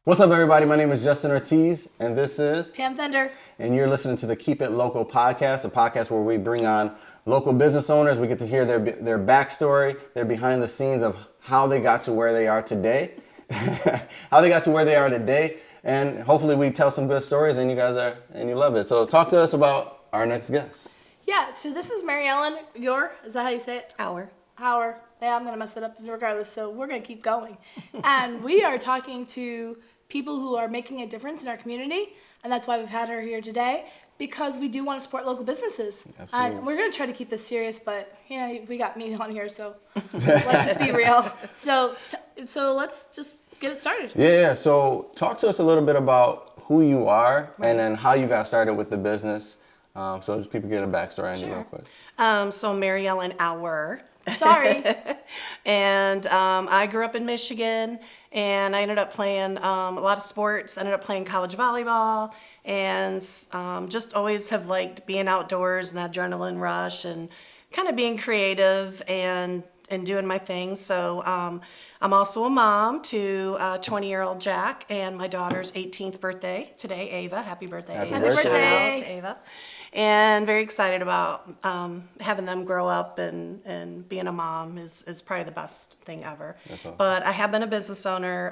What's up, everybody? My name is Justin Ortiz, and this is Fender. And you're listening to the Keep It Local podcast, a podcast where we bring on local business owners. We get to hear their backstory, their behind the scenes of how they got to where they are today, and hopefully we tell some good stories, and you love it. So talk to us about our next guest. Yeah, so this is MariEllen Auer. Is that how you say it? Auer. Auer. Yeah, I'm going to mess it up regardless, so we're going to keep going. And we are talking to people who are making a difference in our community, and that's why we've had her here today, because we do want to support local businesses. Absolutely. And we're going to try to keep this serious, but we got me on here, so let's just be real. So let's just get it started. Yeah. So talk to us a little bit about who you are, and then how you got started with the business. So just people get a backstory on you real quick. So MariEllen Auer. Sorry. And I grew up in Michigan, and I ended up playing a lot of sports. I ended up playing college volleyball, and just always have liked being outdoors and that adrenaline rush and kind of being creative and doing my thing. So I'm also a mom to 20-year-old Jack and my daughter's 18th birthday today, Ava. Happy birthday, Happy Ava. birthday. Shout out to Ava. And very excited about having them grow up, and being a mom is probably the best thing ever. That's awesome. But I have been a business owner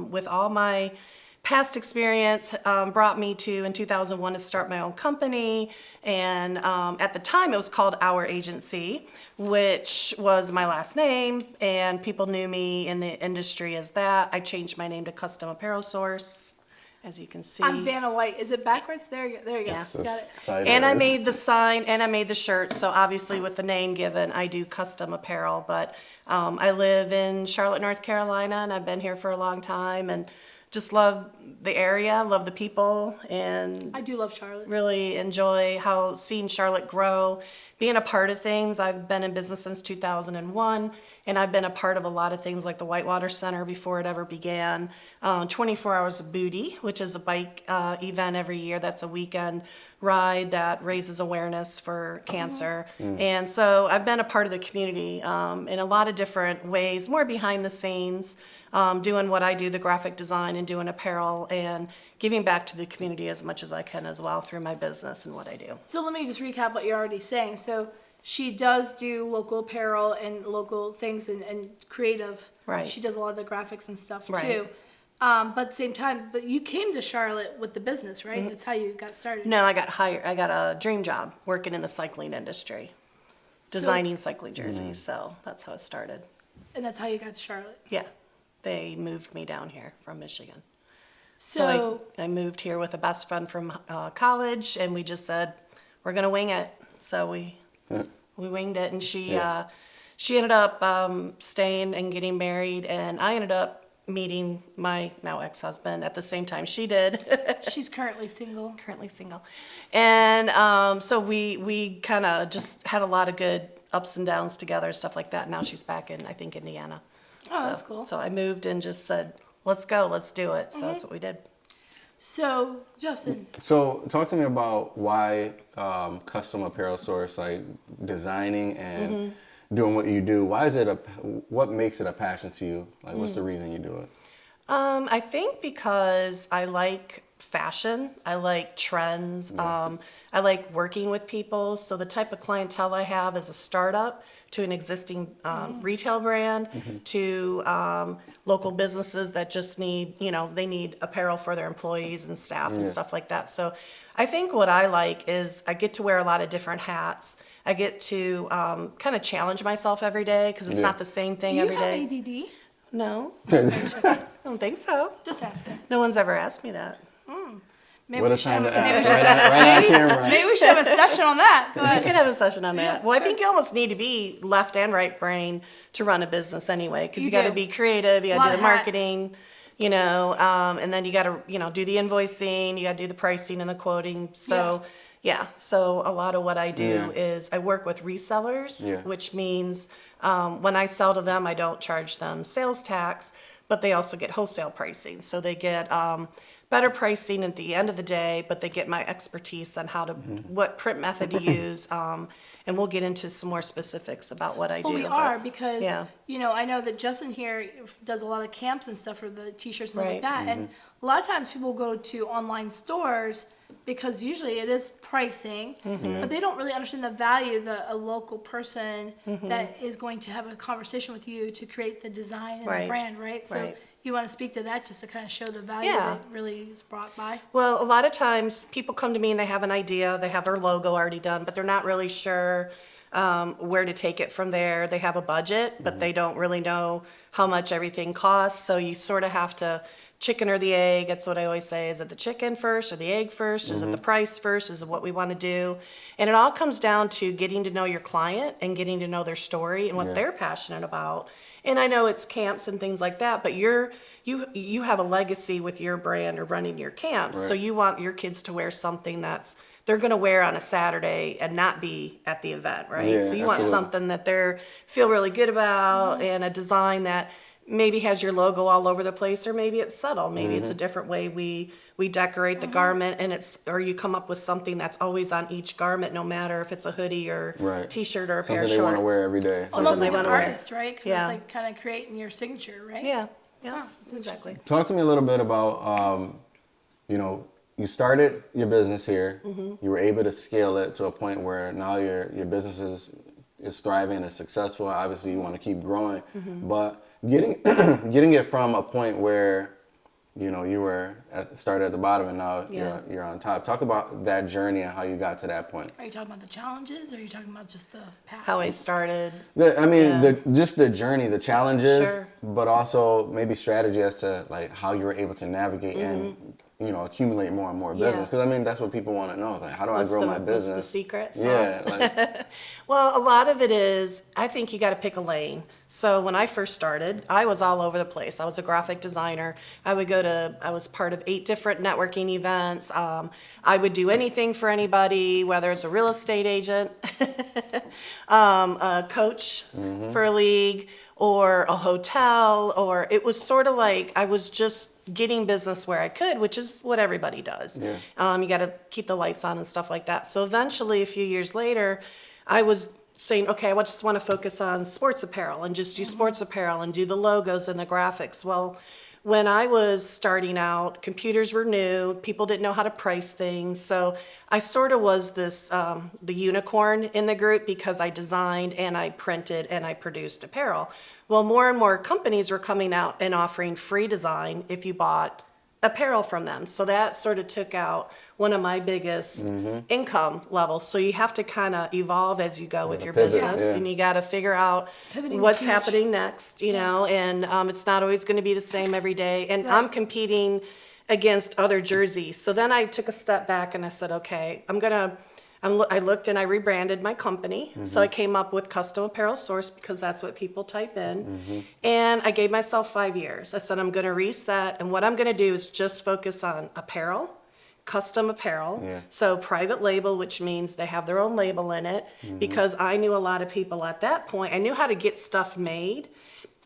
with all my past experience brought me to, in 2001, to start my own company. And at the time, it was called Auer Agency, which was my last name, and people knew me in the industry as that. I changed my name to Customapparelsource, as you can see. I'm Vanna White. Is it backwards? There you go. Yeah. So Got it. sideways. And I made the sign, and I made the shirt. So obviously, with the name given, I do custom apparel. But I live in Charlotte, North Carolina, and I've been here for a long time, and just love the area, love the people, and I do love Charlotte. really enjoy seeing Charlotte grow, being a part of things. I've been in business since 2001, and I've been a part of a lot of things like the Whitewater Center before it ever began. 24 Hours of Booty, which is a bike event every year. That's a weekend ride that raises awareness for cancer. And so I've been a part of the community in a lot of different ways, more behind the scenes, doing what I do, the graphic design, and doing apparel, and giving back to the community as much as I can as well through my business and what I do. So let me just recap what you're already saying. So she does do local apparel and local things and creative. Right. She does a lot of the graphics and stuff Right. too. But at the same time, but you came to Charlotte with the business, right? Mm-hmm. That's how you got started. No, I got hired. I got a dream job working in the cycling industry, designing cycling jerseys. So that's how it started. And that's how you got to Charlotte. Yeah, they moved me down here from Michigan. So, I moved here with a best friend from college, and we just said we're gonna wing it. So we winged it, and she ended up staying and getting married, and I ended up meeting my now ex-husband at the same time she did. she's currently single. Currently single, and so we kind of just had a lot of good ups and downs together, stuff like that. Now she's back in, I think, Indiana. Oh, that's cool. So I moved and just said, let's go, let's do it. So that's what we did. So, Justin, So talk to me about why custom apparel source, like designing and doing what you do. Why is it what makes it a passion to you? Like, what's the reason you do it? I think because I like fashion, I like trends, I like working with people. So the type of clientele I have is a startup to an existing retail brand to local businesses that just need, they need apparel for their employees and staff and stuff like that. So I think what I like is I get to wear a lot of different hats. I get to kind of challenge myself every day because it's not the same thing do you every have day. ADD? No, I don't think so. Just asking. No one's ever asked me that. Maybe What we a should time have to maybe we ask. should- Right on camera. maybe we should have a session on that. Go We ahead. could have a session on that. Well, I think you almost need to be left and right brain to run a business anyway, because You you got to do. be creative, you got Lot to do of the hats. marketing, and then you got to, do the invoicing, you got to do the pricing and the quoting. So, so a lot of what I do is I work with resellers, which means when I sell to them, I don't charge them sales tax, but they also get wholesale pricing. So they get better pricing at the end of the day, but they get my expertise on how to, what print method to use. And we'll get into some more specifics about what I do. Well, we are because, yeah. you know, I know that Justin here does a lot of camps and stuff for the t-shirts and stuff like Right. that. And a lot of times people go to online stores because usually it is pricing, but they don't really understand the value that a local person that is going to have a conversation with you to create the design and the Right. brand, right? So Right. you want to speak to that just to kind of show the value Yeah. that really is brought by? Well, a lot of times people come to me and they have an idea, they have their logo already done, but they're not really sure where to take it from there. They have a budget, but they don't really know how much everything costs. So you sort of have to chicken or the egg. That's what I always say. Is it the chicken first or the egg first? Is it the price first? Is it what we want to do? And it all comes down to getting to know your client and getting to know their story and what they're passionate about. And I know it's camps and things like that, but you have a legacy with your brand or running your camps. Right. So you want your kids to wear something that's they're going to wear on a Saturday and not be at the event, right? Yeah, So you want absolutely. something that they feel really good about and a design that maybe has your logo all over the place, or maybe it's subtle. Maybe it's a different way we decorate the garment, and or you come up with something that's always on each garment, no matter if it's a hoodie or Right. t-shirt or a pair Something of they shorts. want to wear every day. Almost they like an wanna wear. artist, right? Because Yeah. it's like kind of creating your signature, right? Yeah, yeah, Huh, that's exactly. Talk to me a little bit about, you know, you started your business here. You were able to scale it to a point where now your business is thriving, is successful. Obviously, you want to keep growing, but getting it from a point where, you know, you were started at the bottom and now Yeah. you're on top. Talk about that journey and how you got to that point. Are you talking about the challenges, or are you talking about just the path? How I started. Just the journey, the challenges, Sure. but also maybe strategy as to like how you were able to navigate and, you know, accumulate more and more business. Yeah. Because I mean, that's what people want to know. Like, how do I grow my business? What's the secret Yeah, sauce? like, Well, a lot of it is, I think you got to pick a lane. So when I first started, I was all over the place. I was a graphic designer. I was part of 8 different networking events. I would do anything for anybody, whether it's a real estate agent, a coach for a league, or a hotel, or it was sort of like I was just getting business where I could, which is what everybody does. Yeah. You got to keep the lights on and stuff like that. So eventually, a few years later, I was saying, okay, I just want to focus on sports apparel and just do sports apparel and do the logos and the graphics. Well, when I was starting out, computers were new, people didn't know how to price things. So I sort of was this, the unicorn in the group, because I designed and I printed and I produced apparel. Well, more and more companies were coming out and offering free design if you bought apparel from them. So that sort of took out one of my biggest income levels. So you have to kind of evolve as you go with your pivot, business, yeah. and you got to figure out Pivoting is what's huge. happening next, you know, and it's not always going to be the same every day. And I'm competing against other jerseys. So then I took a step back and I said, okay, I looked and I rebranded my company. So I came up with customapparelsource because that's what people type in. And I gave myself 5 years. I said, I'm going to reset. And what I'm going to do is just focus on apparel, custom apparel. Yeah. So private label, which means they have their own label in it, because I knew a lot of people at that point. I knew how to get stuff made,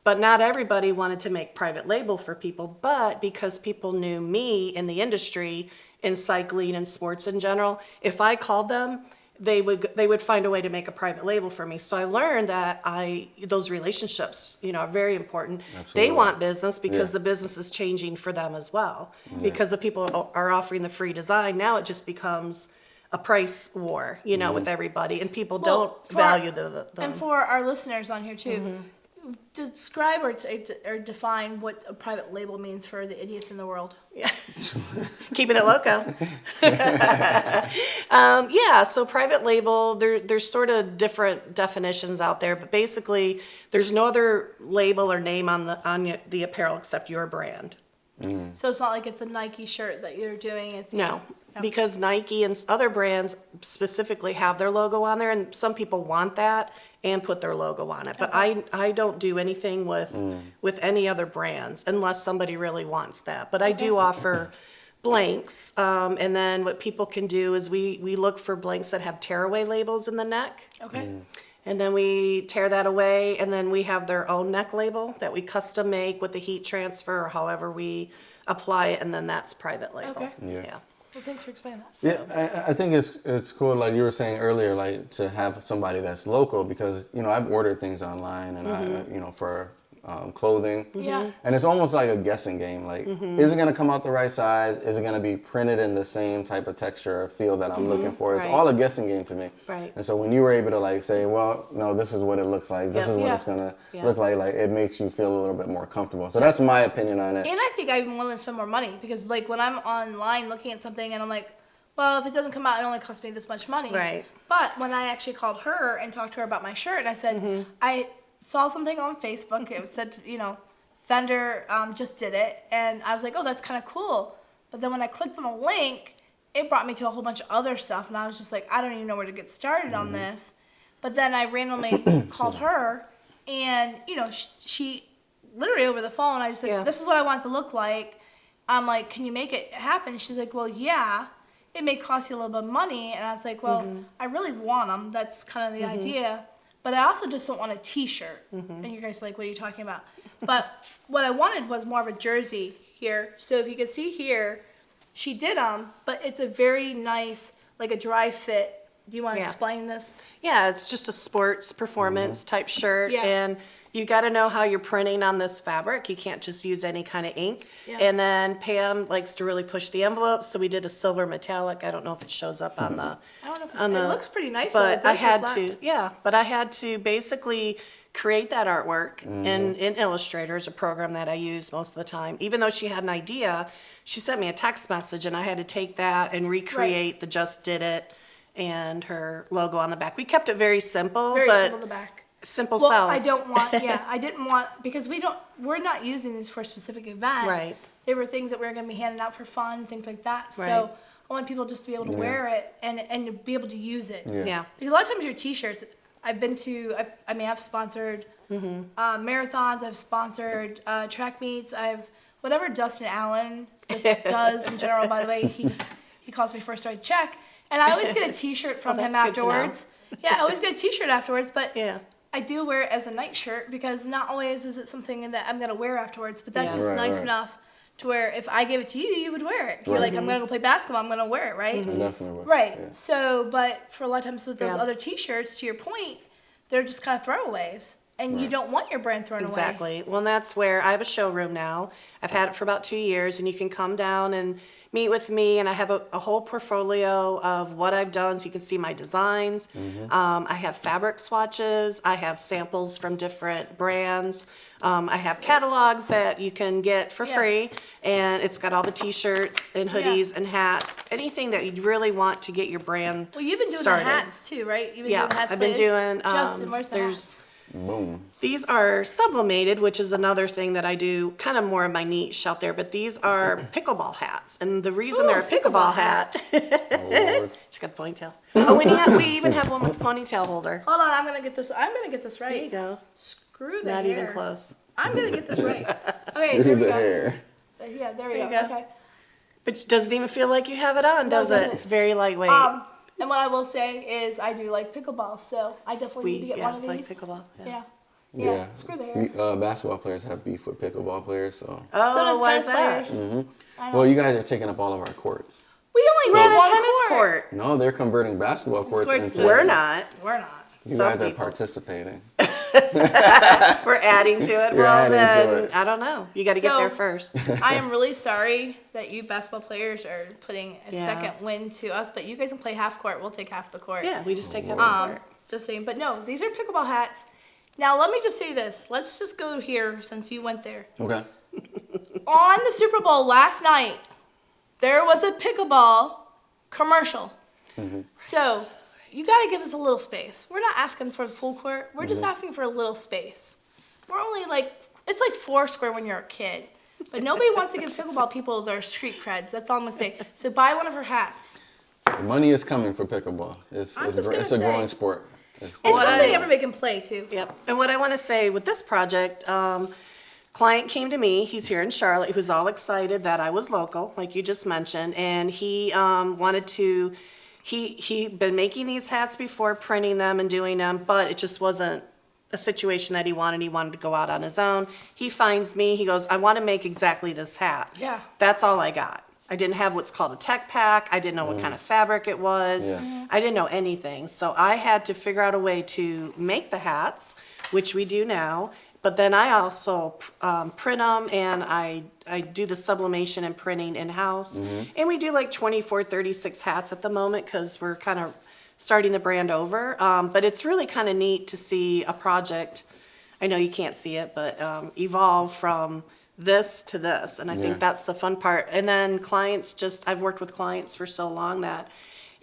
but not everybody wanted to make private label for people. But because people knew me in the industry, in cycling and sports in general, if I called them, they would find a way to make a private label for me. So I learned that those relationships, you know, are very important. Absolutely. They want business because Yeah. the business is changing for them as well. Because the people are offering the free design, now it just becomes a price war, you know, with everybody, and people Well, don't for value And for our listeners on here too, describe or define what a private label means for the idiots in the world. keeping it loco. So private label, there's sort of different definitions out there, but basically there's no other label or name on the apparel except your brand. So it's not like it's a Nike shirt that you're doing. It's No, because Nike and other brands specifically have their logo on there, and some people want that and put their logo on it. But I don't do anything with any other brands unless somebody really wants that. But I do offer blanks, and then what people can do is we look for blanks that have tearaway labels in the neck. Okay. and then we tear that away, and then we have their own neck label that we custom make with the heat transfer or however we apply it, and then that's private label. Okay. Yeah. Well, thanks for explaining that. Yeah, I think it's cool, like you were saying earlier, like to have somebody that's local, because I've ordered things online and I for clothing. Yeah. And it's almost like a guessing game. Like, is it going to come out the right size? Is it going to be printed in the same type of texture or feel that I'm looking for? It's Right. all a guessing game to me. Right. And so when you were able to like say, well, no, this is what it looks like. This is what it's going to look like it makes you feel a little bit more comfortable. So that's my opinion on it. And I think I'm willing to spend more money because, like, when I'm online looking at something and I'm like, well, if it doesn't come out, it only costs me this much money. Right. But when I actually called her and talked to her about my shirt, I said, I saw something on Facebook. It said, Fender just did it. And I was like, oh, that's kind of cool. But then when I clicked on the link, it brought me to a whole bunch of other stuff. And I was just like, I don't even know where to get started on this. But then I randomly called her. And, she literally over the phone, I just said, this is what I want it to look like. I'm like, can you make it happen? She's like, well, yeah. It may cost you a little bit of money. And I was like, well, I really want them. That's kind of the idea. But I also just don't want a T-shirt. And you guys are like, what are you talking about? But what I wanted was more of a jersey here. So if you can see here, she did them, but it's a very nice, like a dry fit. Do you want to explain this? Yeah, it's just a sports performance type shirt. Yeah. And you got to know how you're printing on this fabric. You can't just use any kind of ink. Yeah. And then Pam likes to really push the envelope, so we did a silver metallic. I don't know if it shows up on the. I don't know. It looks pretty nice. though. But It I does had reflect. but I had to basically create that artwork in Illustrator, is a program that I use most of the time. Even though she had an idea, she sent me a text message, and I had to take that and recreate the Just Did It and her logo on the back. We kept it very simple, Very but simple in the back. simple Well, sells. I don't want, I didn't want, because we're not using these for a specific event. Right. They were things that we were going to be handing out for fun, things like that. Right. So I want people just to be able to wear it and to be able to use it. Yeah. Because a lot of times your t-shirts, I've sponsored marathons, I've sponsored track meets, whatever Dustin Allen just does in general, by the way, he calls me first so I check. And I always get a t-shirt from him that's good to know. afterwards. Yeah, I always get a t-shirt afterwards, but Yeah. I do wear it as a night shirt because not always is it something that I'm going to wear afterwards, but that's Yeah. just Right, nice right. enough to where if I gave it to you, you would wear it. You're like, I'm going to go play basketball, I'm going to wear it, right? Definitely would. Right. Yeah. So, but for a lot of times with those Yeah. other t-shirts, to your point, they're just kind of throwaways. And you don't want your brand thrown away. Exactly. Well, and that's where I have a showroom now. I've had it for about 2 years, and you can come down and meet with me, and I have a whole portfolio of what I've done, so you can see my designs. I have fabric swatches. I have samples from different brands. I have catalogs that you can get for free, and it's got all the t-shirts and hoodies and hats, anything that you really want to get your brand Well, you've been doing started. the hats too, right? You've been Yeah, doing the hats I've been lately? doing, Justin, where's the there's- hats? Boom. These are sublimated, which is another thing that I do, kind of more of my niche out there, but these are pickleball hats. And the reason they're a pickleball hat, Lord. she's got the ponytail. Oh, we even have one with a ponytail holder. Hold on, I'm gonna get this right. There you go. Screw the Not hair. even close. I'm gonna get this right. Okay, Screw here we the go. hair. Yeah, there we There go. you go. Okay. But it doesn't even feel like you have it on, No, it does it? doesn't. It's very lightweight. And what I will say is I do like pickleball, so I definitely need to get one of like these. pickleball. Yeah. Yeah. Screw the hair. Basketball players have beef with pickleball players, so. Oh, So does why is tennis that? players. I know. Well, you guys are taking up all of our courts. We only We're need at one a tennis court. No, they're converting basketball courts Courts into. We're not. We're not. You Some guys are people. participating. We're adding to it. You're Well, adding to then, it. I don't know. You got to get So- there first. I am really sorry that you basketball players are putting a Yeah. second win to us, but you guys can play half court. We'll take half the court. Yeah, we just take half the court. Just saying. But no, these are pickleball hats. Now, let me just say this. Let's just go here since you went there. Okay. On the Super Bowl last night, there was a pickleball commercial. So, you got to give us a little space. We're not asking for the full court. We're just asking for a little space. We're only it's like 4 square when you're a kid. But nobody wants to give pickleball people their street creds. That's all I'm going to say. So, buy one of her hats. The money is coming for pickleball. It's I'm just gonna a growing say. sport. It's And What something I- everybody can play, too. Yep. And what I want to say with this project, client came to me. He's here in Charlotte. He was all excited that I was local, like you just mentioned, and he wanted to He'd been making these hats before, printing them and doing them, but it just wasn't a situation that he wanted. He wanted to go out on his own. He finds me, he goes, I want to make exactly this hat. Yeah. That's all I got. I didn't have what's called a tech pack. I didn't know what kind of fabric it was. Yeah. I didn't know anything. So I had to figure out a way to make the hats, which we do now. But then I also print them, and I do the sublimation and printing in-house. And we do like 24, 36 hats at the moment because we're kind of starting the brand over. But it's really kind of neat to see a project, I know you can't see it, but evolve from this to this. And I think that's the fun part. And then clients I've worked with clients for so long that,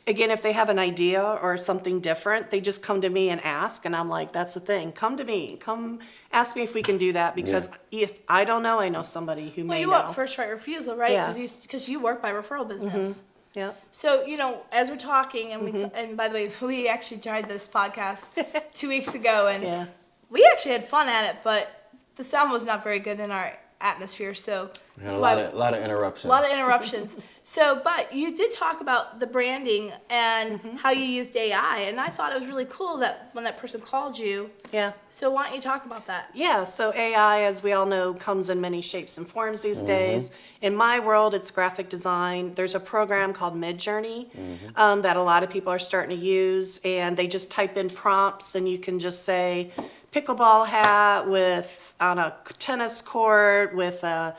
again, if they have an idea or something different, they just come to me and ask. And I'm like, that's the thing. Come to me. Come ask me if we can do that. Because if I don't know, I know somebody who may You know. want first right refusal, right? Yeah. Because you work by referral business. Yeah. So, as we're talking, and and by the way, we actually tried this podcast 2 weeks ago, and we actually had fun at it, but the sound was not very good in our atmosphere, so A lot of interruptions. A lot of interruptions. So, but you did talk about the branding and how you used AI, and I thought it was really cool that when that person called you. Yeah. So why don't you talk about that? Yeah, so AI, as we all know, comes in many shapes and forms these days. In my world, it's graphic design. There's a program called Midjourney that a lot of people are starting to use, and they just type in prompts, and you can just say, pickleball hat on a tennis court with a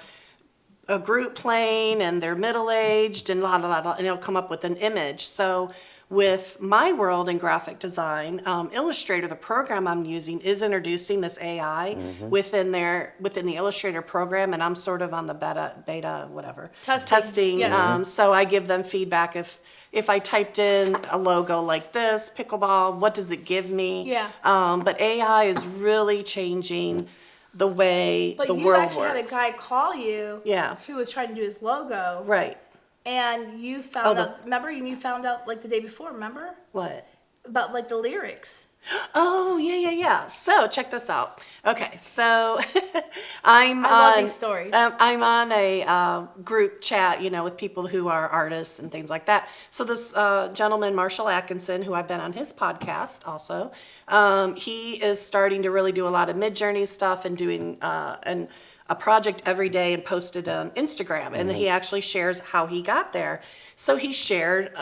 group playing, and they're middle-aged, and and it'll come up with an image. So with my world in graphic design, Illustrator, the program I'm using, is introducing this AI within the Illustrator program, and I'm sort of on the beta, whatever. Testing. Yes. So I give them feedback if I typed in a logo like this, pickleball, what does it give me? Yeah. But AI is really changing the way But the you world actually works. had a guy call you Yeah. who was trying to do his logo. Right. And you found out, remember, you found out like the day before, remember? What? About like the lyrics. Oh, yeah. So check this out. Okay, so I love these stories. I'm on a group chat, with people who are artists and things like that. So this gentleman, Marshall Atkinson, who I've been on his podcast also, he is starting to really do a lot of Midjourney stuff and doing a project every day and posted on Instagram. And he actually shares how he got there. So he shared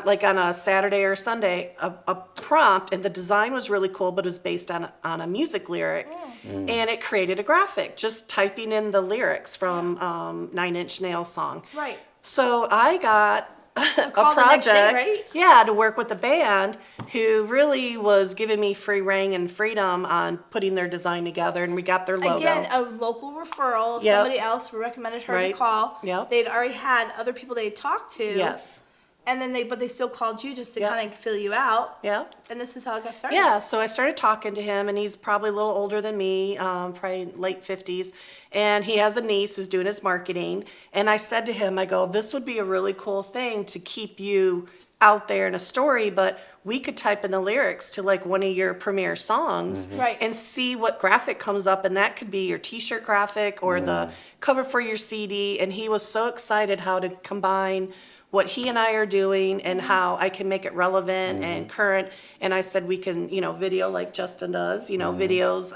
like on a Saturday or Sunday, a prompt, and the design was really cool, but it was based on a music lyric, and it created a graphic, just typing in the lyrics from 9 Inch Nails song. Right. So I got a call the next project, day, right? to work with a band who really was giving me free reign and freedom on putting their design together, and we got their logo. Again, a local referral of Yep. somebody else who recommended her to Right. call. Yep. They'd already had other people they had talked to. Yes. And then they still called you just to Yep. kind of fill you out. Yeah. And this is how it got started. Yeah, so I started talking to him, and he's probably a little older than me, probably late 50s. And he has a niece who's doing his marketing. And I said to him, I go, this would be a really cool thing to keep you out there in a story, but we could type in the lyrics to like one of your premiere songs Right. and see what graphic comes up. And that could be your t-shirt graphic or the cover for your CD. And he was so excited how to combine what he and I are doing and how I can make it relevant and current. And I said, we can, video like Justin does, videos,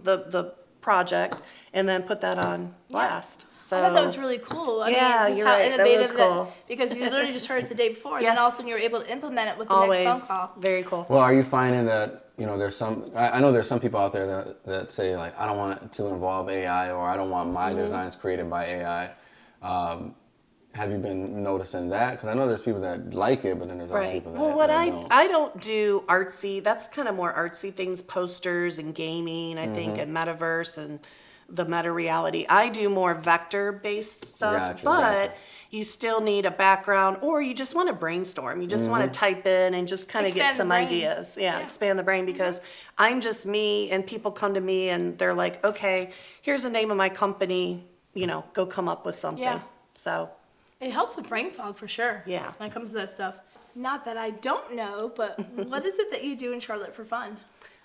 the project, and then put that on blast. So I thought that was really cool. I Yeah, mean, just you're how right. That innovative was cool. because you literally just heard it the day before, and Yes. then all of a sudden you were able to implement it with the always next phone call. very cool. Well, are you finding that, there's I know there's some people out there that say, like, I don't want to involve AI, or I don't want my designs created by AI. Have you been noticing that? Because I know there's people that like it, but then there's also people that Well, what that I don't do artsy. That's kind of more artsy things, posters and gaming, I think, and metaverse and the meta reality. I do more vector based stuff, but you still need a background, or you just want to brainstorm. You just want to type in and just kind of get Expand the some brain. ideas. Yeah, expand the brain, because I'm just me, and people come to me and they're like, okay, here's the name of my company, go come up with something. Yeah. So It helps with brain fog for sure. Yeah. When it comes to that stuff. Not that I don't know, but what is it that you do in Charlotte for fun?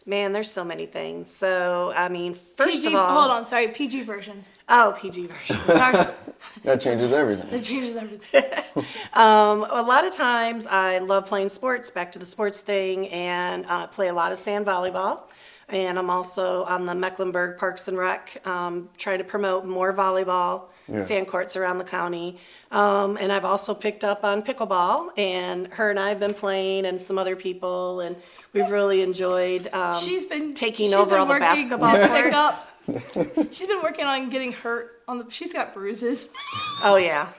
man, there's so many things. So, I mean, first of all, Hold on, sorry, PG version. Oh, PG version. Sorry. That changes everything. It changes everything. A lot of times I love playing sports, back to the sports thing, and play a lot of sand volleyball. And I'm also on the Mecklenburg Parks and Rec, trying to promote more volleyball, sand courts around the county. And I've also picked up on pickleball, and her and I have been playing, and some other people, and we've really enjoyed She's been taking over all the working basketball to courts. pick up. She's been working on getting hurt she's got bruises. Oh, yeah.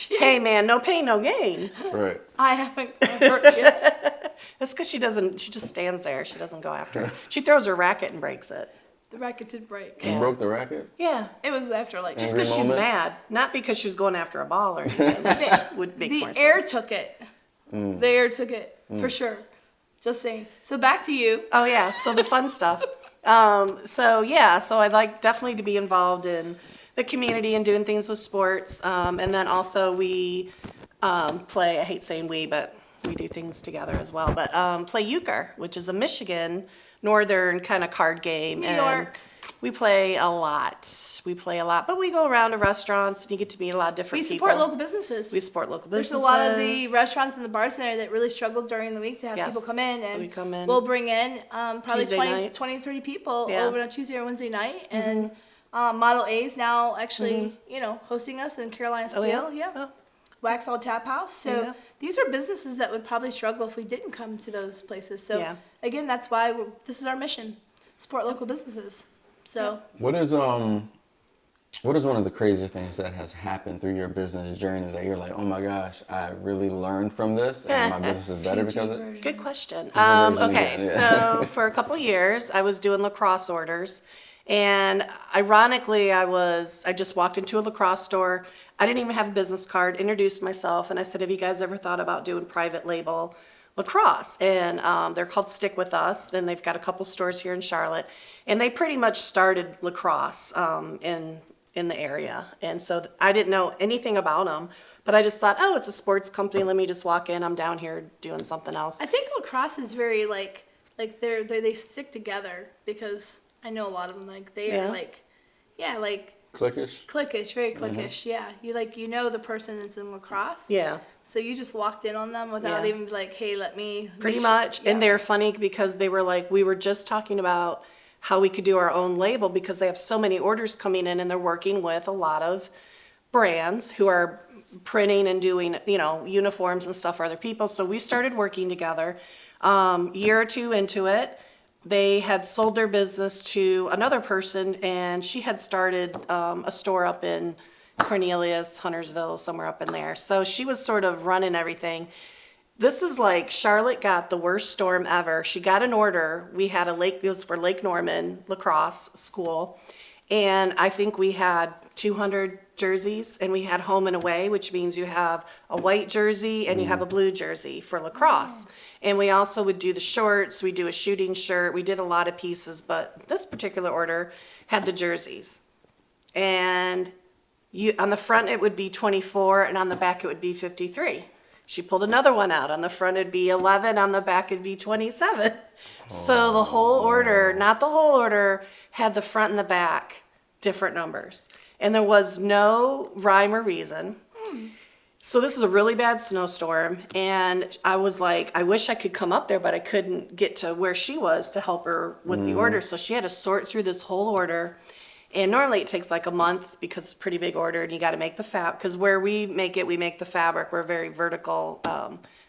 Hey, man, no pain, no gain. Right. I haven't got hurt yet. That's because she just stands there. She doesn't go after it. She throws her racket and breaks it. The racket did break. You broke the racket? Yeah. It was after like Just Angry because she's moment? mad. Not because she was going after a ball or anything. Which would make the more air sense. took it. The air took it for sure. Just saying. So back to you. Oh, yeah. So the fun stuff. So I'd like definitely to be involved in the community and doing things with sports. And then also we play, I hate saying we, but we do things together as well. But play euchre, which is a Michigan northern kind of card game. New and York. We play a lot. But we go around to restaurants and you get to meet a lot of We different support people. local businesses. We support local There's businesses. a lot of the restaurants and the bars in there that really struggled during the week to have Yes. people come in, So and we come in we'll bring in probably Tuesday 20, night. 20 to 30 people Yeah. over on Tuesday or Wednesday night, and Model A's now actually hosting us in Carolina Oh, Steel, yeah? Oh. Waxhaw Tap House. So Yeah. these are businesses that would probably struggle if we didn't come to those places. So Yeah. again, that's why this is our mission: support local businesses. So. What is one of the craziest things that has happened through your business journey that you're like, oh my gosh, I really learned from this and my business is better because of it? Good question. version Okay, again, yeah. so for a couple of years, I was doing lacrosse orders, and ironically, I just walked into a lacrosse store. I didn't even have a business card. Introduced myself, and I said, "Have you guys ever thought about doing private label lacrosse?" And they're called Stick With Us. Then they've got a couple stores here in Charlotte, and they pretty much started lacrosse in the area. And so I didn't know anything about them. But I just thought, oh, it's a sports company. Let me just walk in. I'm down here doing something else. I think lacrosse is very like they stick together, because I know a lot of them they Yeah. are like Clickish? cliquish, very cliquish. Yeah, you know the person that's in lacrosse. Yeah. So you just walked in on them without Yeah. even like, hey, let me. Pretty make much. Yeah. And they're funny because they were like, we were just talking about how we could do our own label because they have so many orders coming in and they're working with a lot of brands who are printing and doing, uniforms and stuff for other people. So we started working together. Year or two into it, they had sold their business to another person, and she had started a store up in Cornelius, Huntersville, somewhere up in there. So she was sort of running everything. This is like Charlotte got the worst storm ever. She got an order. We had it was for Lake Norman lacrosse school. And I think we had 200 jerseys, and we had home and away, which means you have a white jersey and you have a blue jersey for lacrosse. And we also would do the shorts. We do a shooting shirt. We did a lot of pieces, but this particular order had the jerseys. And on the front it would be 24, and on the back it would be 53. She pulled another one out. On the front it'd be 11, on the back it'd be 27. So the whole order, not the whole order, had the front and the back different numbers. And there was no rhyme or reason. So this is a really bad snowstorm, and I was like, I wish I could come up there, but I couldn't get to where she was to help her with the order. So she had to sort through this whole order. And normally it takes like a month because it's a pretty big order, and you got to make the because where we make the fabric. We're a very vertical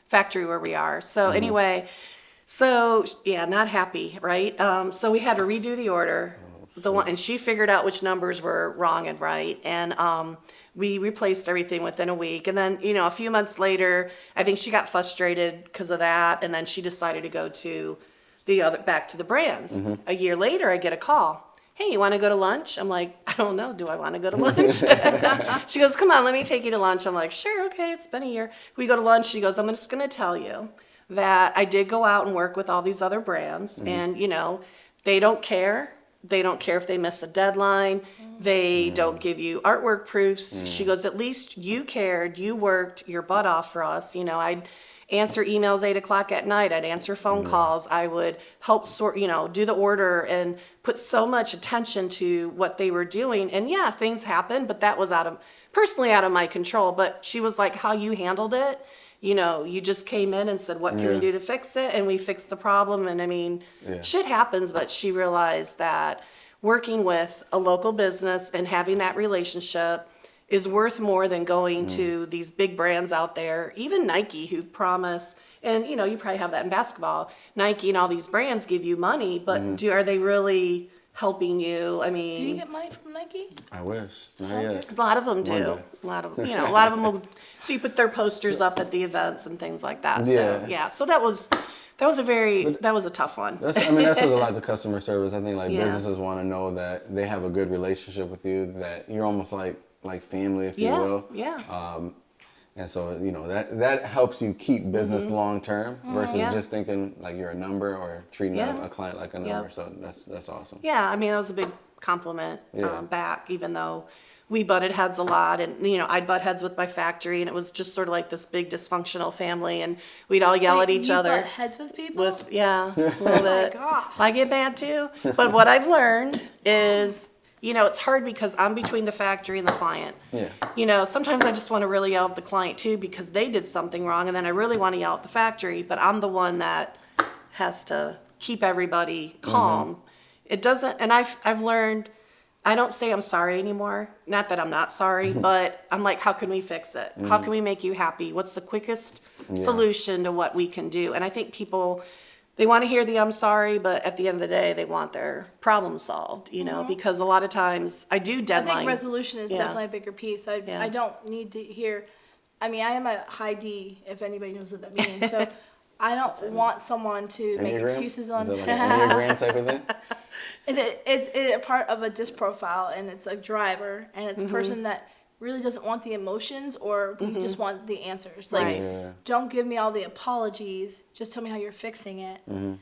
factory where we are. So anyway, not happy, right? So we had to redo the order. And she figured out which numbers were wrong and right. And we replaced everything within a week. And then, a few months later, I think she got frustrated because of that. And then she decided to go to back to the brands. A year later, I get a call. Hey, you want to go to lunch? I'm like, I don't know. Do I want to go to lunch? She goes, come on, let me take you to lunch. I'm like, sure, okay, it's been a year. We go to lunch. She goes, I'm just going to tell you that I did go out and work with all these other brands. And, they don't care They don't care if they miss a deadline. They don't give you artwork proofs. She goes, at least you cared. You worked your butt off for us. You know, I'd answer emails 8 o'clock at night. I'd answer phone calls. I would help sort, you know, do the order and put so much attention to what they were doing. And yeah, things happened, but that was personally out of my control. But she was like, how you handled it, you know, you just came in and said, what can we do to fix it? And we fixed the problem. And I mean, shit happens, but she realized that working with a local business and having that relationship is worth more than going to these big brands out there, even Nike, who promise, and you know, you probably have that in basketball, Nike and all these brands give you money, but are they really helping you? I mean, Do you get money from Nike? I wish. Not yet. a lot of them do. One day. A lot of them will. So you put their posters up at the events and things like that. Yeah. So yeah, so that was a tough one. That says a lot to customer service. I think like Yeah. businesses want to know that they have a good relationship with you, that you're almost like family, if you Yeah, will. yeah. And so, you know, that helps you keep business long term versus Yeah. just thinking like you're a number or treating Yeah. a client like a number. So that's awesome. Yeah, I mean, that was a big compliment Yeah. back, even though we butted heads a lot. And, you know, I'd butt heads with my factory, and it was just sort of like this big dysfunctional family. And we'd all yell at each you other. butt heads with people? A little bit. God. I get mad too. But what I've learned is, you know, it's hard because I'm between the factory and the client. Yeah. You know, sometimes I just want to really yell at the client too because they did something wrong, and then I really want to yell at the factory, but I'm the one that has to keep everybody calm. It doesn't, and I've learned, I don't say I'm sorry anymore. Not that I'm not sorry, but I'm like, how can we fix it? How can we make you happy? What's the quickest solution to what we can do? And I think people, they want to hear the I'm sorry, but at the end of the day, they want their problem solved, you know, because a lot of times I do I deadline. think resolution is Yeah. definitely a bigger piece. I Yeah. don't need to hear. I mean, I am a high D, if anybody knows what that means. So I don't want someone to make Enneagram? excuses on. Is that like an Enneagram type of thing? It's a part of a disc profile, and it's a driver, and it's a person that really doesn't want the emotions, or you just want the answers. Like, Right. Yeah. don't give me all the apologies. Just tell me how you're fixing it. And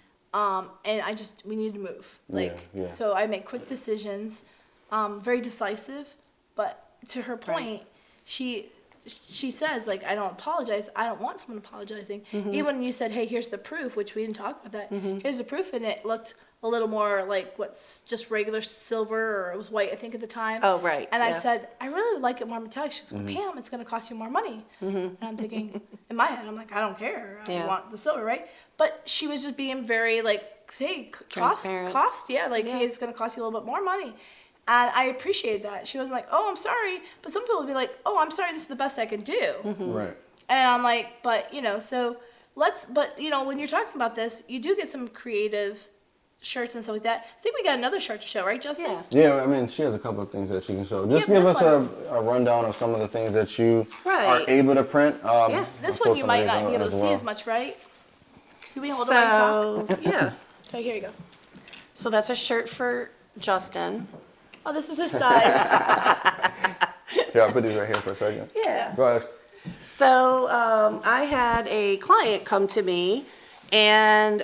we need to move. Like, Yeah. so I make quick decisions, very decisive. But to her point, she says, like, I don't apologize. I don't want someone apologizing. Even when you said, hey, here's the proof, which we didn't talk about that. Here's the proof, and it looked a little more like what's just regular silver, or it was white, I think, at the time. Oh, right, And I yeah. said, I really would like it more metallic. She goes, well, Pam, it's going to cost you more money. And I'm thinking, in my head, I'm like, I don't care. I Yeah. want the silver, right? But she was just being very, like, hey, Transparent. hey, it's going to cost you a little bit more money. And I appreciated that. She wasn't like, oh, I'm sorry. But some people would be like, oh, I'm sorry, this is the best I can do. Right. And I'm like, but, you know, but, you know, when you're talking about this, you do get some creative shirts and stuff like that. I think we got another shirt to show, right, Justin? Yeah. Yeah, I mean, she has a couple of things that she can show. Just Yeah, give this us a rundown of some of the things that you are Right. able to print. Yeah. This I'll one put you some of might these not on be able to see well. as much, right? You being able to talk? So, yeah. Okay, here you go. So that's a shirt for Justin. Oh, this is his size. Yeah, I'll put these right here for a second. Yeah. Go ahead. So I had a client come to me, and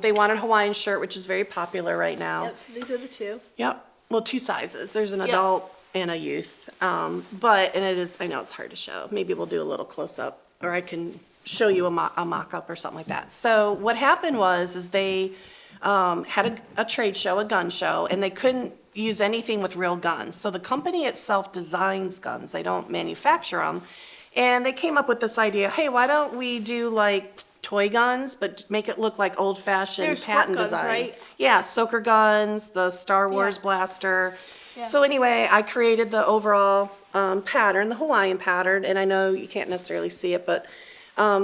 they wanted a Hawaiian shirt, which is very popular right now. Yep, so these are the two. Yep. Well, two sizes. There's an Yep. adult and a youth. And it is, I know it's hard to show. Maybe we'll do a little close up, or I can show you a mock up or something like that. So what happened is they had a trade show, a gun show, and they couldn't use anything with real guns. So the company itself designs guns. They don't manufacture them. And they came up with this idea, hey, why don't we do like toy guns, but make it look like old-fashioned They're squirt patent guns, design. right? Yeah, soaker guns, the Star Wars Yeah. blaster. Yeah. So anyway, I created the overall pattern, the Hawaiian pattern, and I know you can't necessarily see it, but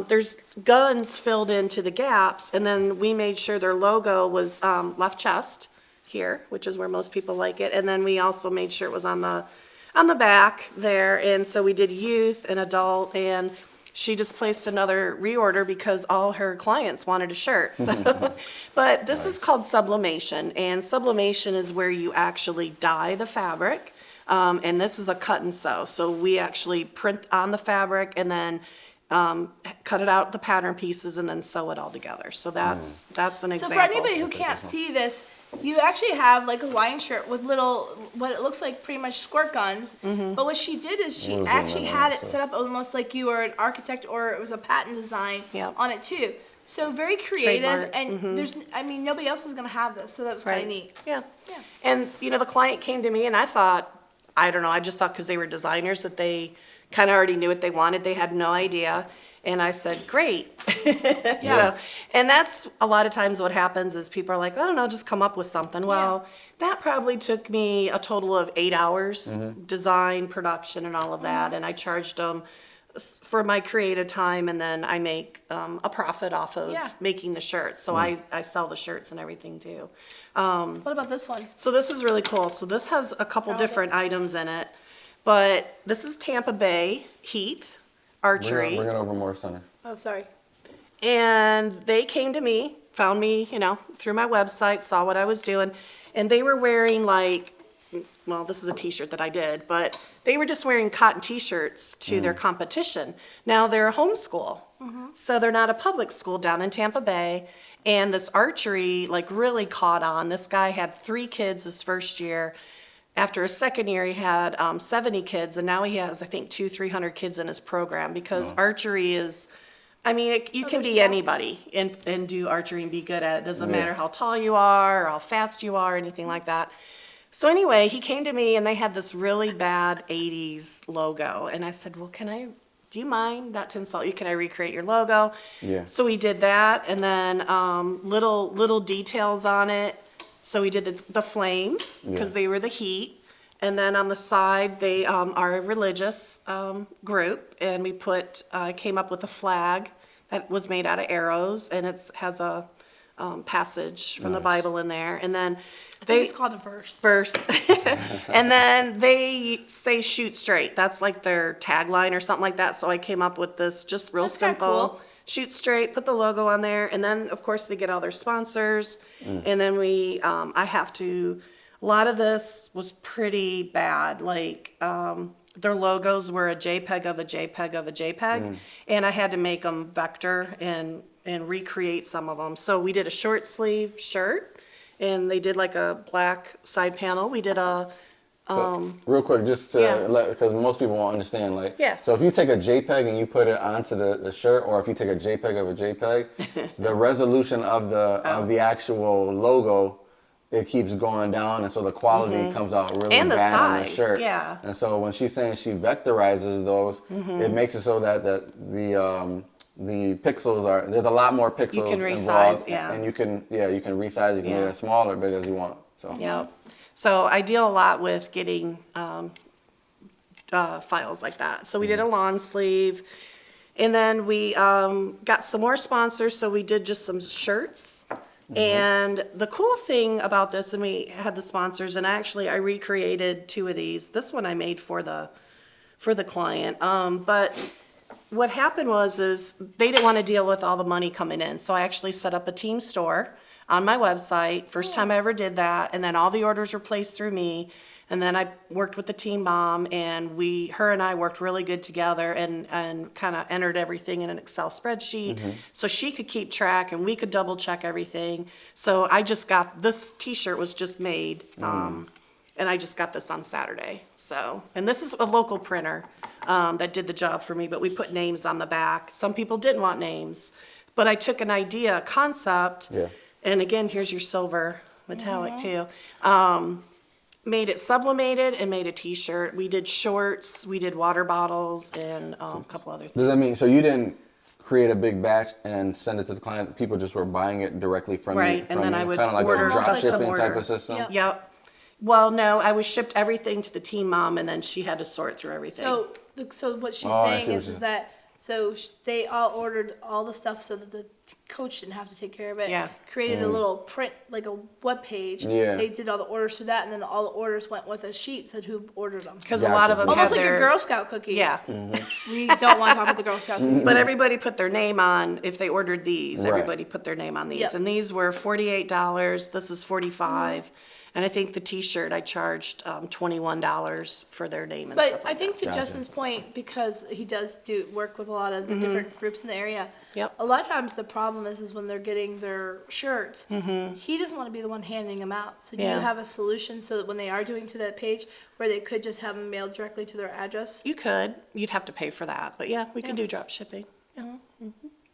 there's guns filled into the gaps, and then we made sure their logo was left chest here, which is where most people like it, and then we also made sure it was on the back there, and so we did youth and adult, and she just placed another reorder because all her clients wanted a shirt. So, but this is called sublimation, and sublimation is where you actually dye the fabric, and this is a cut and sew. So we actually print on the fabric and then cut it out the pattern pieces and then sew it all together. So that's an So example. for anybody who can't see this, you actually have like a Hawaiian shirt with little, what it looks like pretty much squirt guns. But what she did is she actually had it set up almost like you were an architect or it was a patent design on it too. So very creative, Trademark. and there's, I mean, nobody else is gonna have this, so that was kind of neat. Yeah. Yeah. And, you know, the client came to me and I thought, I don't know, I just thought because they were designers that they kind of already knew what they wanted. They had no idea. And I said, great. So, and that's a lot of times what happens is people are like, I don't know, just come up with something. Well, that probably took me a total of 8 hours, design, production, and all of that. And I charged them for my creative time, and then I make a profit off of making the shirts. So I sell the shirts and everything too. What about this one? So this is really cool. So this has a couple different items in it, but this is Tampa Bay Heat Archery. Bring it over more, Center. Oh, sorry. And they came to me, found me, you know, through my website, saw what I was doing, and they were wearing like, well, this is a t-shirt that I did, but they were just wearing cotton t-shirts to their competition. Now they're a homeschool, so they're not a public school down in Tampa Bay, and this archery like really caught on. This guy had 3 kids his first year. After his second year, he had 70 kids, and now he has, I think, 200-300 kids in his program because archery is, I mean, you can be anybody and do archery and be good at it. Doesn't matter how tall you are or how fast you are, anything like that. So anyway, he came to me and they had this really bad 80s logo. And I said, well, do you mind not to insult you? Can I recreate your logo? Yeah. So we did that, and then little details on it. So we did the flames because they were the heat. And then on the side, they are a religious group. And we came up with a flag that was made out of arrows, and it has a passage from the Bible in there. And then It's called a verse. And then they say shoot straight. That's like their tagline or something like that. So I came up with this just real simple. Cool. Shoot straight, put the logo on there, and then of course they get all their sponsors. And then a lot of this was pretty bad. Like their logos were a JPEG of a JPEG of a JPEG, and I had to make them vector and recreate some of them. So we did a short sleeve shirt, and they did like a black side panel. We did a Real quick, just to let, because most people won't understand, like, so if you take a JPEG and you put it onto the shirt, or if you take a JPEG of a JPEG, the resolution of the actual logo, it keeps going down, and so the quality comes out really and the bad size, on the shirt. yeah. And so when she's saying she vectorizes those, it makes it so that the pixels are, there's a lot more pixels You can involved, resize, yeah. and you can resize, you can make it smaller, big as you want. So Yep. So I deal a lot with getting files like that. So we did a lawn sleeve, and then we got some more sponsors. So we did just some shirts. And the cool thing about this, and we had the sponsors, and actually I recreated 2 of these. This one I made for the client. But what happened is they didn't want to deal with all the money coming in. So I actually set up a team store on my website. First time I ever did that. And then all the orders were placed through me. And then I worked with the team mom, and her and I worked really good together and kind of entered everything in an Excel spreadsheet so she could keep track and we could double check everything. So I just got, this t-shirt was just made, and I just got this on Saturday. So, and this is a local printer that did the job for me, but we put names on the back. Some people didn't want names, but I took an idea, a concept, and again, here's your silver metallic too. Made it sublimated and made a t-shirt. We did shorts, we did water bottles, and a couple other things. does that mean, so you didn't create a big batch and send it to the client? People just were buying it directly from you? Right, and then I would kind of like order a drop custom shipping type order. of system? Yep. Well, no, I was shipped everything to the team mom, and then she had to sort through everything. So what she's I see saying what is you're that they all ordered all the stuff so that the coach didn't have to take care of it. Yeah. Created a little print, like a web page. Yeah. They did all the orders through that, and then all the orders went with a sheet said who ordered them. Because a lot of them Almost had like your Girl Scout cookies. Yeah. We don't want to talk about the Girl Scout cookies. But everybody put their name on, if they ordered these, Right. everybody put their name on these. Yep. And these were $48, this is $45. And I think the T-shirt I charged $21 for their name and But stuff I like think to Gotcha. Justin's point, because he does do work with a lot of the different groups in the area. Yep. A lot of times the problem is when they're getting their shirts, he doesn't want to be the one handing them out. So do you Yeah. have a solution so that when they are doing to that page, where they could just have them mailed directly to their address? You could. You'd have to pay for that. But yeah, we can do drop shipping. Yeah.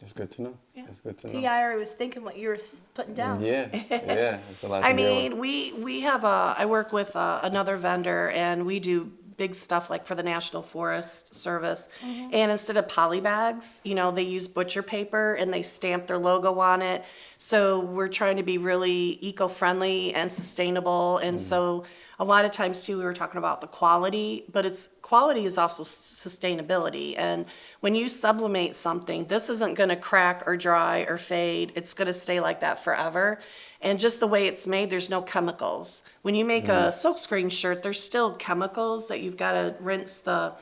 It's good to know. Yeah. It's good to know. See, I already was thinking what you were putting down. Yeah, yeah. It's a lot. I to deal mean, with. we have I work with another vendor, and we do big stuff like for the National Forest Service. And instead of poly bags, they use butcher paper and they stamp their logo on it. So we're trying to be really eco-friendly and sustainable. And so a lot of times too, we were talking about the quality, but quality is also sustainability. And when you sublimate something, this isn't going to crack or dry or fade. It's going to stay like that forever. And just the way it's made, there's no chemicals. When you make a silkscreen shirt, there's still chemicals that you've got to rinse the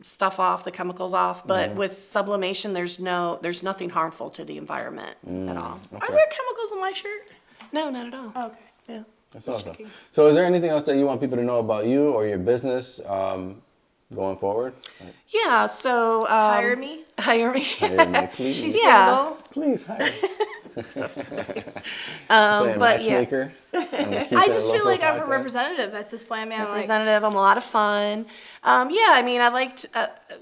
stuff off, the chemicals off. But with sublimation, there's nothing harmful to the environment at all. Are there chemicals in my shirt? No, not at all. Okay. Yeah. That's awesome. checking. So, is there anything else that you want people to know about you or your business going forward? Yeah. So Hire me. Hire me. Hire me, please. She's Yeah. single. Please hire. But yeah. Matchmaker. I just feel like I'm a representative at this point. I mean, I'm like, Representative. I'm a lot of fun. Yeah, I mean, I liked,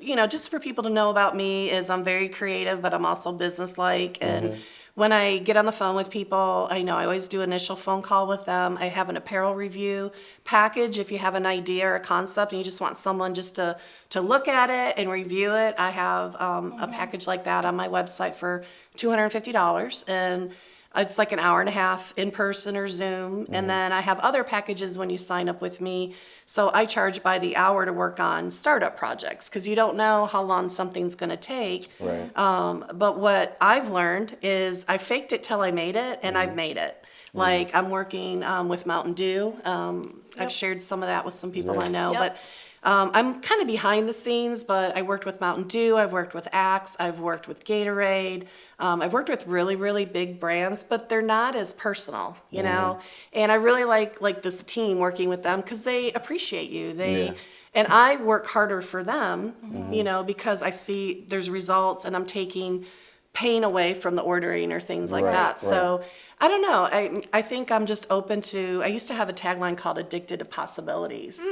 just for people to know about me is I'm very creative, but I'm also businesslike. And when I get on the phone with people, I always do initial phone call with them. I have an apparel review package. If you have an idea or a concept and you just want someone just to look at it and review it, I have a package like that on my website for $250. And it's like an hour and a half in person or Zoom. And then I have other packages when you sign up with me. So I charge by the hour to work on startup projects because you don't know how long something's going to take. Right. But what I've learned is I faked it till I made it, and I've made it. Like I'm working with Mountain Dew. I've shared some of that with some people I know. Yep. But I'm kind of behind the scenes, but I worked with Mountain Dew, I've worked with Axe, I've worked with Gatorade, I've worked with really, really big brands, but they're not as personal, you know? And I really like this team working with them because they appreciate you. And I work harder for them, because I see there's results and I'm taking pain away from the ordering or things like that. So I don't know. I think I'm just open to, I used to have a tagline called Addicted to Possibilities.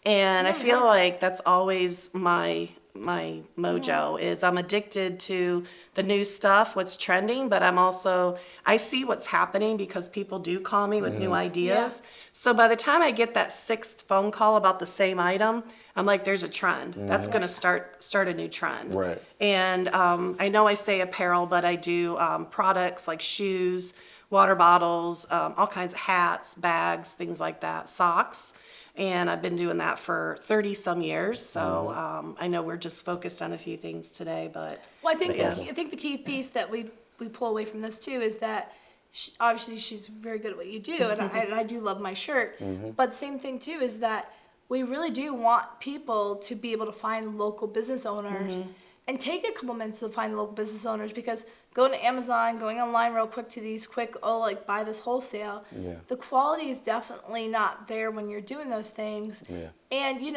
And I feel like that's always my mojo is I'm addicted to the new stuff, what's trending, but I see what's happening because people do call me with new ideas. Yeah. So by the time I get that sixth phone call about the same item, I'm like, there's a trend. That's going to start a new trend. Right. And I know I say apparel, but I do products like shoes, water bottles, all kinds of hats, bags, things like that, socks. And I've been doing that for 30 some years. So I know we're just focused on a few things today, but. well, I think yeah. I think the key piece that we pull away from this too is that obviously she's very good at what you do, and I do love my shirt. But the same thing too is that we really do want people to be able to find local business owners and take a couple minutes to find local business owners, because going to Amazon, going online real quick to these quick, buy this wholesale, the quality is definitely not there when you're doing those things. Yeah. And your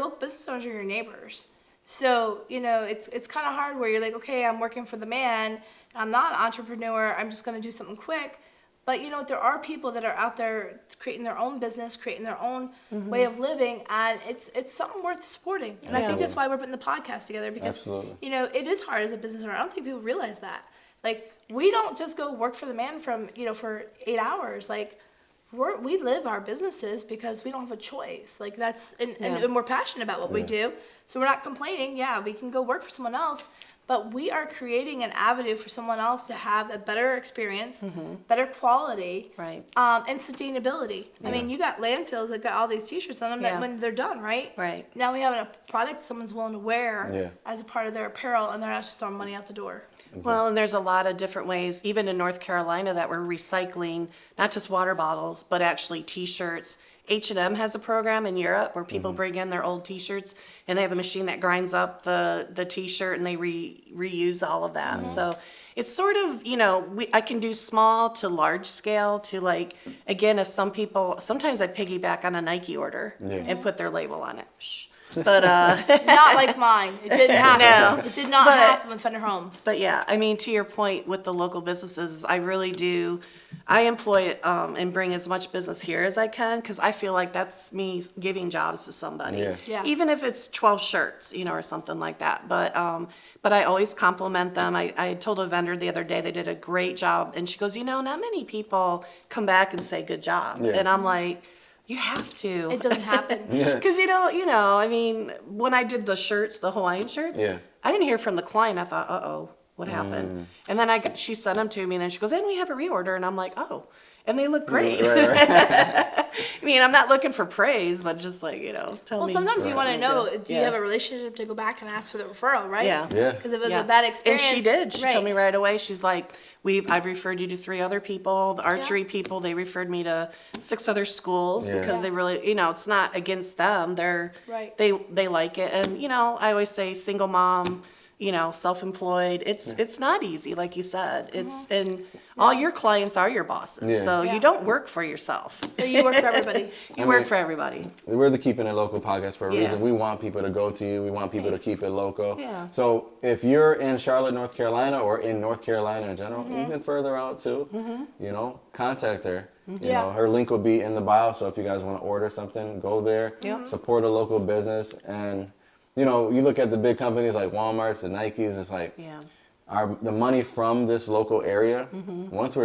local business owners are your neighbors. So, it's kind of hard where you're like, okay, I'm working for the man, I'm not an entrepreneur, I'm just going to do something quick. But there are people that are out there creating their own business, creating their own way of living, and it's something worth supporting. And I think that's why we're putting the podcast together, because Absolutely. it is hard as a business owner. I don't think people realize that. Like, we don't just go work for the man from for 8 hours. Like, we live our businesses because we don't have a choice. Like, that's and we're passionate about what we do, so we're not complaining. Yeah, we can go work for someone else. But we are creating an avenue for someone else to have a better experience, better quality, Right. And sustainability. I mean, you got landfills that got all these T-shirts on them that when they're done, right? Right. Now we have a product someone's willing to wear as a part of their apparel, and they're not just throwing money out the door. Well, and there's a lot of different ways, even in North Carolina, that we're recycling not just water bottles, but actually T-shirts H&M has a program in Europe where people bring in their old t-shirts and they have a machine that grinds up the t-shirt and they reuse all of that. So it's sort of, I can do small to large scale to like, again, if sometimes I piggyback on a Nike order and put their label on it. But Not like mine. It didn't happen. No. It did not happen with Fender Homes. But yeah, I mean, to your point with the local businesses, I really do. I employ and bring as much business here as I can because I feel like that's me giving jobs to somebody. Yeah. Even if it's 12 shirts, or something like that. But I always compliment them. I told a vendor the other day they did a great job, and she goes, not many people come back and say good job, and I'm like. You have to. It doesn't happen. Because, I mean, when I did the shirts, the Hawaiian shirts, I didn't hear from the client. I thought, uh-oh, what happened? And then she sent them to me, and then she goes, and we have a reorder. And I'm like, oh. And they look great. Right. I mean, I'm not looking for praise, but just like, tell Well, me. sometimes you want to know, do you Yeah. have a relationship to go back and ask for the referral, right? Yeah. Yeah. Because if it was Yeah. a bad experience. And she did. She right. told me right away. She's like, I've referred you to 3 other people. The archery people, they referred me to 6 other schools Yeah. because they really, it's not against them. Right. They like it. And, I always say single mom, self-employed. It's not easy, like you said. And all your clients are your bosses. Yeah. So Yeah. you don't work for yourself. So you work for everybody. You work for everybody. We're the Keeping It Local podcast for a Yeah. reason. We want people to go to you. We want people Thanks. to keep it local. Yeah. So if you're in Charlotte, North Carolina, or in North Carolina in general, even further out too, contact her. Yeah. Her link will be in the bio. So if you guys want to order something, go there. Support a local business. And, you look at the big companies like Walmart's, the Nikes, it's like, Yeah. the money from this local area, once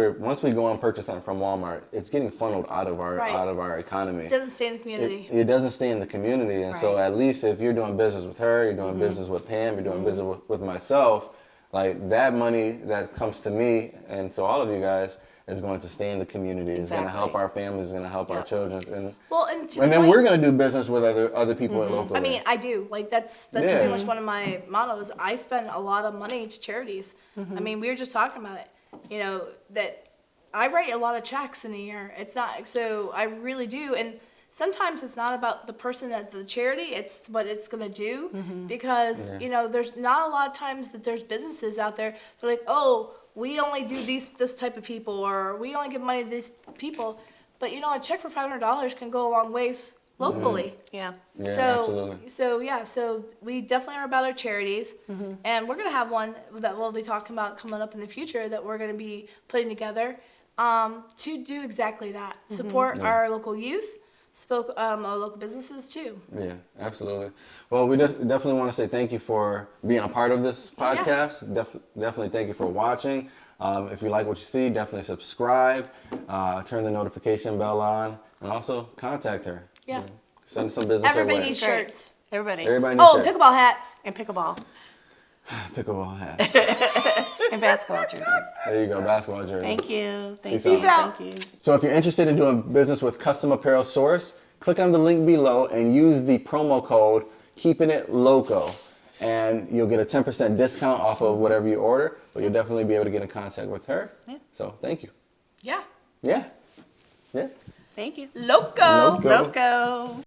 we go and purchase something from Walmart, it's getting funneled out of our economy. It doesn't stay in the community. It doesn't stay in the community, and so Right. at least if you're doing business with her, you're doing business with Pam, you're doing business with myself, like that money that comes to me and to all of you guys is going to stay in the community. It's going to help Exactly. our families, it's going to help our Yep. children, Well, and to and the then point, we're going to do business with other people locally. I mean, I do. Like that's Yeah. pretty much one of my mottos. I spend a lot of money to charities. I mean, we were just talking about it. That I write a lot of checks in a year. It's not so I really do, and sometimes it's not about the person at the charity. It's what it's gonna do because there's not a lot of times that there's businesses out there. They're like, oh, we only do this type of people, or we only give money to these people. But a check for $500 can go a long ways locally. Yeah. Yeah, So absolutely. so we definitely are about our charities, and we're gonna have one that we'll be talking about coming up in the future that we're gonna be putting together to do exactly that. Support our local youth, our local businesses too. Yeah, absolutely. Well, we definitely want to say thank you for being a part of this podcast. Definitely thank you for watching. If you like what you see, definitely subscribe, turn the notification bell on, and also contact her. Yeah. Send some business Everybody her way. needs shirts. Everybody. Everybody needs Oh, shirts. pickleball hats. And pickleball. Pickleball hats. And basketball jerseys. There you go, basketball jersey. Thank you. Thank Peace you. out. Thank you. So if you're interested in doing business with Custom Apparel Source, click on the link below and use the promo code Keeping It Loco, and you'll get a 10% discount off of whatever you order. But you'll definitely be able to get in contact with her. Yeah. So thank you. Yeah. Yeah. Yeah. Thank you. Loco. Loco. Loco.